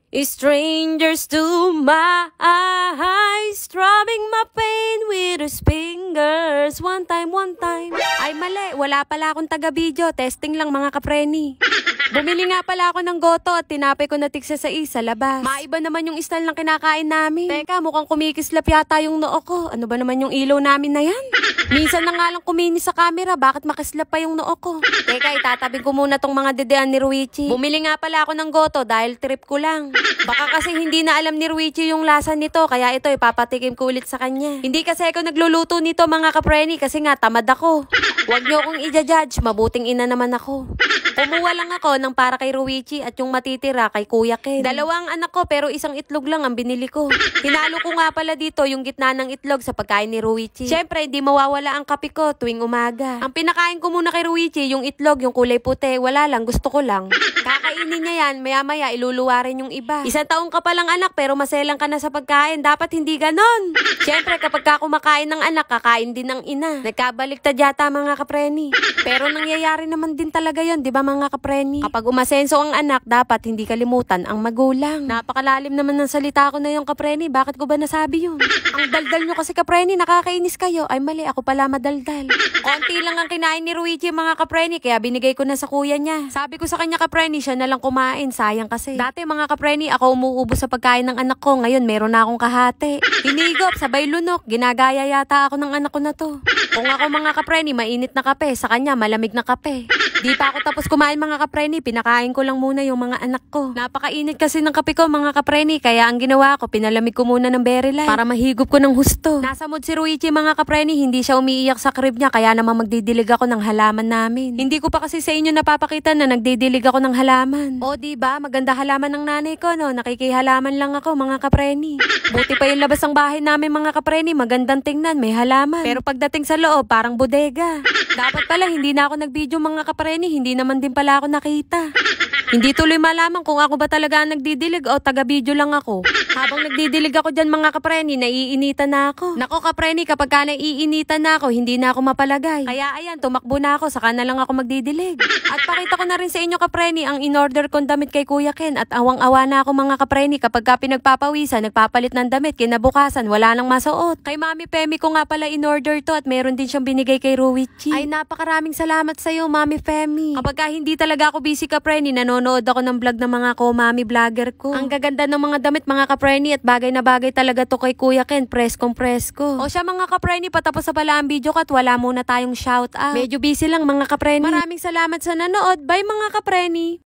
Strangers to my eyes, drumming my pain with his fingers. One time. Ay mali, wala pala akong taga-video. Testing lang mga kapreni. Bumili nga pala ako ng goto at tinapay ko na tigsa sa isa labas. Maiba naman yung style ng kinakain namin. Teka, mukhang kumikislap yata yung noo ko. Ano ba naman yung ilaw namin na yan? Minsan na nga lang kuminis sa camera, bakit makislap pa yung noo ko? Teka, itatabi ko muna tong mga dedean ni Ruichi. Bumili nga pala ako ng goto dahil trip ko lang. Baka kasi hindi na alam ni Ruichi yung lasa nito, kaya ito ipapatikim ko ulit sa kanya. Hindi kasi ako nagluluto nito mga kapreni kasi nga tamad ako. Huwag niyo akong i-judge, mabuting ina naman ako. Kumuha lang ako ng para kay Ruichi at yung matitira kay Kuya Ken. Dalawang anak ko pero isang itlog lang ang binili ko. Hinalo ko nga pala dito yung gitna ng itlog sa pagkain ni Ruichi. Siyempre, hindi mawawala ang kape ko tuwing umaga. Ang pinakain ko muna kay Ruichi, yung itlog, yung kulay puti. Wala lang, gusto ko lang. Kakainin niya yan, maya-maya iluluwa rin yung iba. Isang taong ka palang anak pero maselang ka na sa pagkain. Dapat hindi ganon. Siyempre, kapag ka kumakain ng anak, kakain din ng ina. Nagkabaliktad yata mga kapreni. Pero nangyayari naman din talaga yon, di ba mga kapreni? Kapag umasenso ang anak, dapat hindi kalimutan ang magulang. Napakalalim naman ng salita ko na yung kapreni. Bakit ko ba nasabi yun? Ang daldal nyo kasi kapreni, nakakainis kayo. Ay mali, ako pala madaldal. Konti lang ang kinain ni Ruichi mga kapreni, kaya binigay ko na sa kuya niya. Sabi ko sa kanya kapreni, siya na lang kumain. Sayang kasi. Dati mga kapreni, ako umuubos sa pagkain ng anak ko. Ngayon, meron na akong kahati. Hinigop, sabay lunok. Ginagaya yata ako ng anak ko na to. Kung ako mga kapreni, mainit na kape. Sa kanya, malamig na kape. Di pa ako tapos kumain mga kapreni, pinakain ko lang muna yung mga anak ko. Napakainit kasi ng kape ko mga kapreni, kaya ang ginawa ko, pinalamig ko muna ng Very Light para mahigop ko ng husto. Nasa mood si Ruichi mga kapreni, hindi siya umiiyak sa crib niya, kaya naman magdidilig ako ng halaman namin. Hindi ko pa kasi sa inyo napapakita na nagdidilig ako ng halaman. O diba, maganda halaman ng nanay ko, no? Nakikihalaman lang ako mga kapreni. Buti pa yung labas ng bahay namin mga kapreni, magandang tingnan, may halaman. Pero pagdating sa loob, parang bodega. Dapat pala hindi na ako nag-video mga kapreni, hindi naman din pala ako nakita. Hindi tuloy malaman kung ako ba talaga ang nagdidilig o taga-video lang ako. Habang nagdidilig ako dyan mga kapreni, naiinitan na ako. Nako kapreni, kapag ka naiinitan na ako, hindi na ako mapalagay. Kaya ayan, tumakbo na ako, saka na lang ako magdidilig. At pakita ko na rin sa inyo kapreni, ang in-order kong damit kay Kuya Ken. At awang-awa na ako mga kapreni, kapag ka pinagpapawisan, nagpapalit ng damit, kinabukasan, wala nang masuot. Kay Mami Femi ko nga pala in-order to at meron din siyang binigay kay Ruichi. Ay napakaraming salamat sa iyo Mami Femi. Kapag ka hindi talaga ako busy kapreni, nanonood ako ng vlog ng mga ko-mami vlogger ko. Ang gaganda ng mga damit mga kapreni at bagay na bagay talaga to kay Kuya Ken, preskong presko. O siya mga kapreni, patapos na pala ang video ko at wala muna tayong shout out. Medyo busy lang mga kapreni. Maraming salamat sa nanood. Bye mga kapreni.